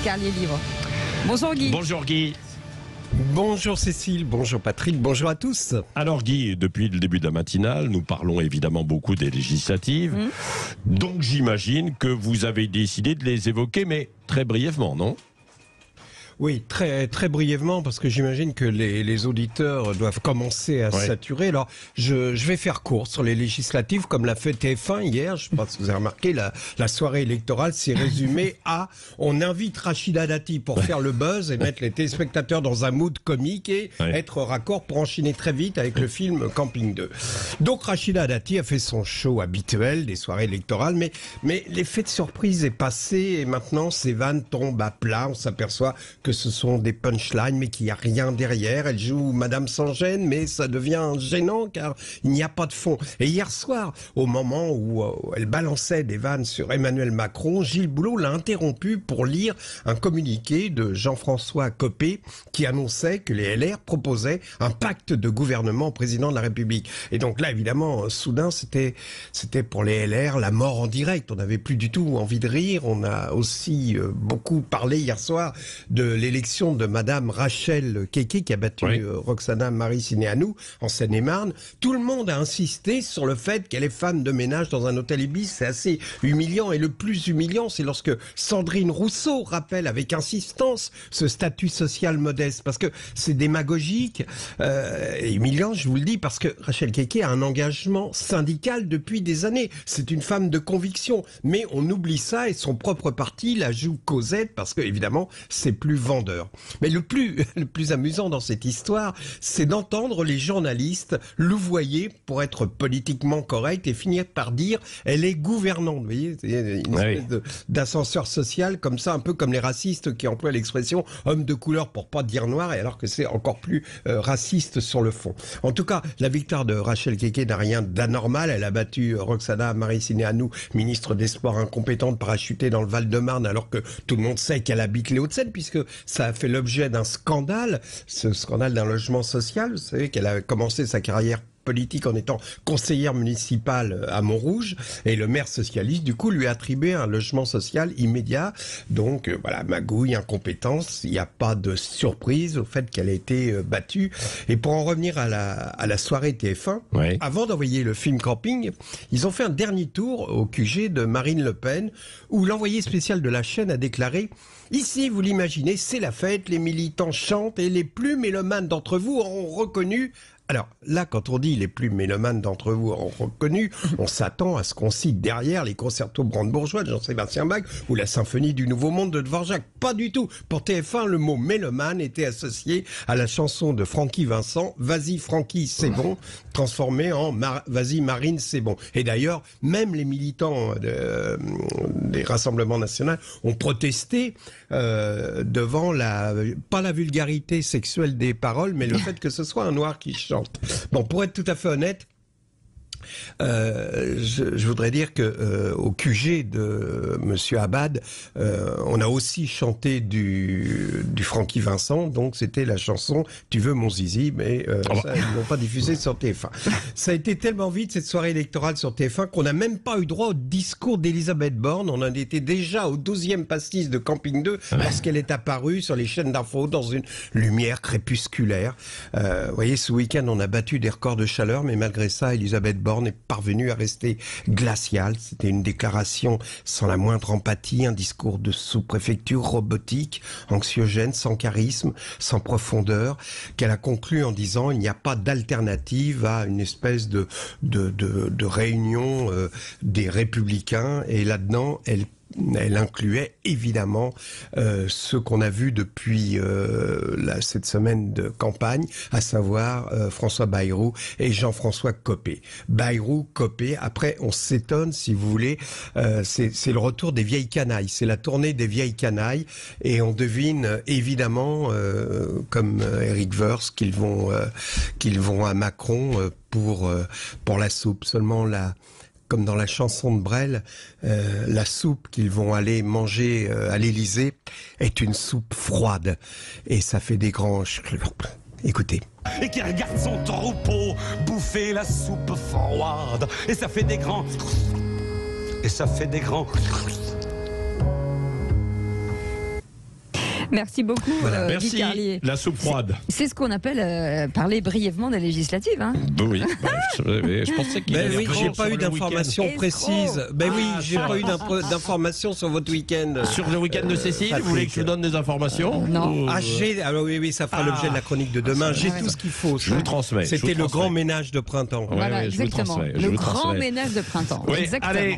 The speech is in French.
Carlier Livre. Bonjour Guy. Bonjour Guy. Bonjour Cécile, bonjour Patrick, bonjour à tous. Alors Guy, depuis le début de la matinale, nous parlons évidemment beaucoup des législatives. Donc j'imagine que vous avez décidé de les évoquer, mais très brièvement, non ? Oui, très brièvement, parce que j'imagine que les auditeurs doivent commencer à saturer. Alors, je vais faire court sur les législatives, comme l'a fait TF1 hier. Je ne sais pas si vous avez remarqué, la soirée électorale s'est résumée à on invite Rachida Dati pour faire le buzz et mettre les téléspectateurs dans un mood comique et être raccord pour enchaîner très vite avec le film Camping 2. Donc, Rachida Dati a fait son show habituel des soirées électorales, mais l'effet de surprise est passé et maintenant, ces vannes tombent à plat. On s'aperçoit que ce sont des punchlines, mais qu'il n'y a rien derrière. Elle joue Madame sans gêne, mais ça devient gênant car il n'y a pas de fond. Et hier soir, au moment où elle balançait des vannes sur Emmanuel Macron, Gilles Boulot l'a interrompu pour lire un communiqué de Jean-François Copé qui annonçait que les LR proposaient un pacte de gouvernement au président de la République. Et donc là, évidemment, soudain, c'était pour les LR la mort en direct. On n'avait plus du tout envie de rire. On a aussi beaucoup parlé hier soir de l'élection de Madame Rachel Keke qui a battu Roxana Maracineanu en Seine-et-Marne. Tout le monde a insisté sur le fait qu'elle est femme de ménage dans un hôtel Ibis. C'est assez humiliant et le plus humiliant, c'est lorsque Sandrine Rousseau rappelle avec insistance ce statut social modeste parce que c'est démagogique et humiliant, je vous le dis, parce que Rachel Keke a un engagement syndical depuis des années. C'est une femme de conviction, mais on oublie ça et son propre parti la joue Cosette parce que évidemment c'est plus vendeur. Mais le plus amusant dans cette histoire, c'est d'entendre les journalistes louvoyer pour être politiquement correct et finir par dire elle est gouvernante. Vous voyez, c'est une espèce d'ascenseur social comme ça, un peu comme les racistes qui emploient l'expression homme de couleur pour pas dire noir, et alors que c'est encore plus raciste sur le fond. En tout cas, la victoire de Rachel Keke n'a rien d'anormal. Elle a battu Roxana Maracineanu, ministre des Sports incompétente, parachutée dans le Val-de-Marne, alors que tout le monde sait qu'elle habite les Hauts-de-Seine, puisque ça a fait l'objet d'un scandale, ce scandale d'un logement social. Vous savez qu'elle a commencé sa carrière politique en étant conseillère municipale à Montrouge, et le maire socialiste du coup lui a attribué un logement social immédiat. Donc voilà, magouille, incompétence, il n'y a pas de surprise au fait qu'elle ait été battue. Et pour en revenir à la soirée TF1, avant d'envoyer le film Camping, ils ont fait un dernier tour au QG de Marine Le Pen, où l'envoyé spécial de la chaîne a déclaré: ici, vous l'imaginez, c'est la fête, les militants chantent et les plus mélomanes d'entre vous auront reconnu. Alors là, quand on dit les plus mélomanes d'entre vous auront reconnu, on s'attend à ce qu'on cite derrière les concertos brandebourgeois de Jean-Sébastien Bach ou la symphonie du Nouveau Monde de Dvorak. Pas du tout. Pour TF1, le mot mélomane était associé à la chanson de Francky Vincent, Vas-y Francky, c'est bon, transformée en Vas-y Marine, c'est bon. Et d'ailleurs, même les militants des Rassemblements nationaux ont protesté devant pas la vulgarité sexuelle des paroles, mais le fait que ce soit un noir qui chante. Bon, pour être tout à fait honnête, je voudrais dire que au QG de Monsieur Abad, on a aussi chanté du Francky Vincent, donc c'était la chanson Tu veux mon zizi, mais ça, ils n'ont pas diffusé sur TF1. Ça a été tellement vite cette soirée électorale sur TF1 qu'on n'a même pas eu droit au discours d'Elisabeth Borne. On en était déjà au 12e pastis de Camping 2 lorsqu'elle est apparue sur les chaînes d'infos dans une lumière crépusculaire. Vous voyez, ce week-end on a battu des records de chaleur, mais malgré ça, Elisabeth Borne est parvenu à rester glacial. C'était une déclaration sans la moindre empathie, un discours de sous-préfecture robotique, anxiogène, sans charisme, sans profondeur, qu'elle a conclu en disant il n'y a pas d'alternative à une espèce de réunion des républicains, et là-dedans, elle incluait évidemment ce qu'on a vu depuis cette semaine de campagne, à savoir François Bayrou et Jean-François Copé. Bayrou, Copé, après on s'étonne si vous voulez, c'est le retour des vieilles canailles, c'est la tournée des vieilles canailles, et on devine évidemment, comme Eric Woerth, qu'ils vont à Macron pour la soupe. Seulement comme dans la chanson de Brel, la soupe qu'ils vont aller manger à l'Élysée est une soupe froide. Et ça fait des grands schlurps. Écoutez. Et qui regarde son troupeau bouffer la soupe froide. Et ça fait des grands... Et ça fait des grands... Merci beaucoup, Guy Merci. Carlier. La soupe froide. C'est ce qu'on appelle parler brièvement des législatives. Hein. Oui, je pensais qu'il Ben allait oui, j'ai revenir pas sur eu le d'informations week-end. précises. Ben oui, Ah, j'ai ça. pas eu d'informations sur votre week-end. Sur le week-end de Cécile, vous voulez que je vous donne des informations Non. Ou- Alors oui, ça fera l'objet de la chronique de demain. J'ai ouais. tout ce qu'il faut. Je vous transmets. C'était le grand ménage de printemps. Ouais, Voilà, ouais, je vous exactement. transmets, je Le vous grand transmets. ménage de printemps. Oui, Exactement. allez,